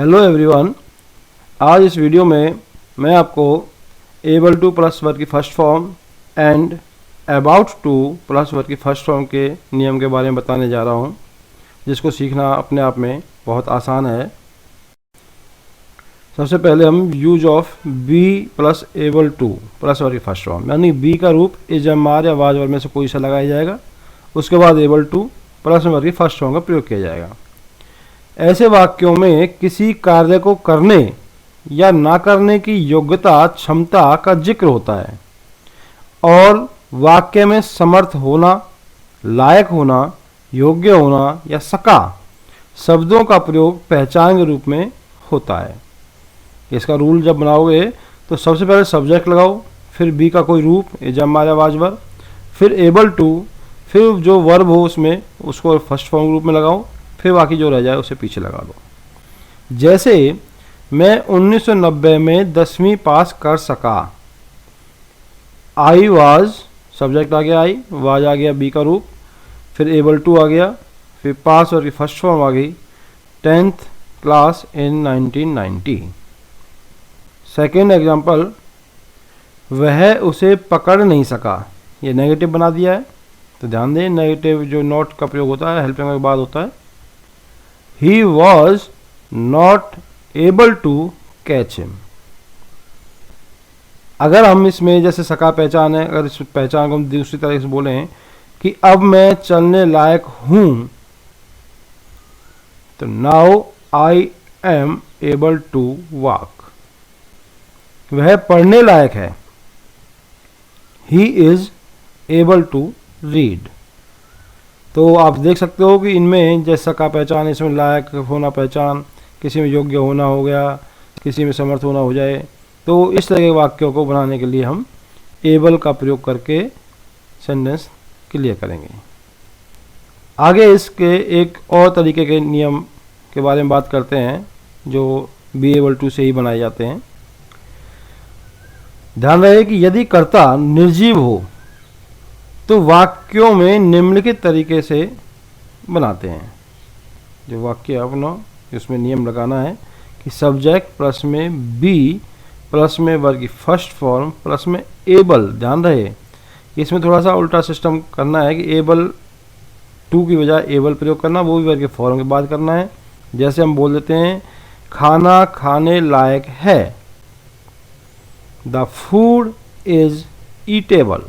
Hello everyone. आज इस video में मैं आपको एबल टू प्लस वर्ब की first form and about to plus verb की फर्स्ट फॉर्म के नियम के बारे में बताने जा रहा हूं, जिसको सीखना अपने आप में बहुत आसान है। सबसे पहले हम use of be plus able to plus verb की फर्स्ट फॉर्म, यानी बी का रूप इस जमार या वाज वर्ब में से कोई सा लगाया जाएगा, उसके बाद एबल टू प्लस वर्ब की फर्स्ट फॉर्म का प्रयोग किया जाएगा। ऐसे वाक्यों में किसी कार्य को करने या ना करने की योग्यता, क्षमता का जिक्र होता है और वाक्य में समर्थ होना, लायक होना, योग्य होना या सका शब्दों का प्रयोग पहचान के रूप में होता है। इसका रूल जब बनाओगे तो सबसे पहले सब्जेक्ट लगाओ, फिर बी का कोई रूप जमा या वाज वर्ब, फिर एबल टू, फिर जो वर्ब हो उसमें उसको फर्स्ट फॉर्म रूप में लगाओ, फिर बाकी जो रह जाए उसे पीछे लगा दो। जैसे मैं 1990 में 10वीं पास कर सका। आई वाज सब्जेक्ट आ गया, आई वाज आ गया बी का रूप, फिर एबल टू आ गया, फिर पास और की फर्स्ट फॉर्म आ गई 10th class in 1990। Second example, वह उसे पकड़ नहीं सका। ये नेगेटिव बना दिया है, तो ध्यान दें नेगेटिव जो नॉट का प्रयोग होता है हेल्पिंग के बाद होता है। He was not able to catch him। अगर हम इसमें जैसे सका पहचान है, अगर इस पहचान को हम दूसरी तरह से बोलें कि अब मैं चलने लायक हूं, तो now I am able to walk. वह पढ़ने लायक है, he is able to read. तो आप देख सकते हो कि इनमें जैसा का पहचान, इसमें लायक होना पहचान, किसी में योग्य होना हो गया, किसी में समर्थ होना हो जाए। तो इस तरह के वाक्यों को बनाने के लिए हम एबल का प्रयोग करके सेंटेंस क्लियर करेंगे। आगे इसके एक और तरीके के नियम के बारे में बात करते हैं जो बी एबल टू से ही बनाए जाते हैं। ध्यान रहे कि यदि कर्ता निर्जीव हो तो वाक्यों में निम्नलिखित तरीके से बनाते हैं। जो वाक्य अपना उसमें नियम लगाना है कि सब्जेक्ट प्लस में बी प्लस में वर्ब की फर्स्ट फॉर्म प्लस में एबल। ध्यान रहे इसमें थोड़ा सा उल्टा सिस्टम करना है कि एबल टू की बजाय एबल प्रयोग करना, वो भी वर्ब के फॉर्म के बाद करना है। जैसे हम बोल देते हैं खाना खाने लायक है, द फूड इज ईटेबल।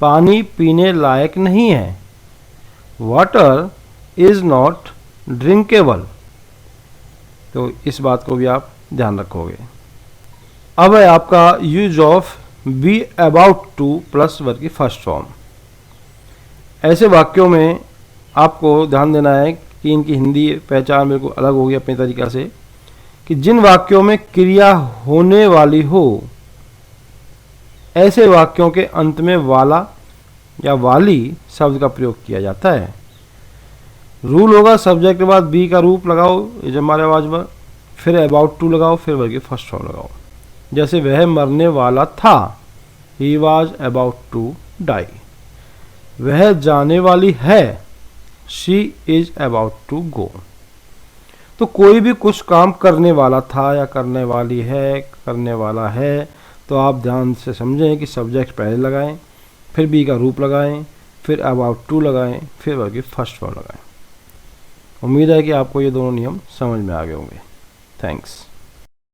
पानी पीने लायक नहीं है, वाटर इज नॉट ड्रिंकेबल। तो इस बात को भी आप ध्यान रखोगे। अब है आपका use of be about to plus verb की फर्स्ट फॉर्म। ऐसे वाक्यों में आपको ध्यान देना है कि इनकी हिंदी पहचान बिल्कुल अलग होगी अपने तरीक़ा से, कि जिन वाक्यों में क्रिया होने वाली हो ऐसे वाक्यों के अंत में वाला या वाली शब्द का प्रयोग किया जाता है। रूल होगा सब्जेक्ट के बाद बी का रूप लगाओ जमा या वाज वर्ब, फिर अबाउट टू लगाओ, फिर वर्ब की फर्स्ट फॉर्म लगाओ। जैसे वह मरने वाला था, he was about to die. वह जाने वाली है, she is about to go. तो कोई भी कुछ काम करने वाला था या करने वाली है, करने वाला है, तो आप ध्यान से समझें कि सब्जेक्ट पहले लगाएं, फिर बी का रूप लगाएं, फिर अबाउट टू लगाएं, फिर वर्ब की फर्स्ट फॉर्म लगाएं। उम्मीद है कि आपको ये दोनों नियम समझ में आ गए होंगे। थैंक्स।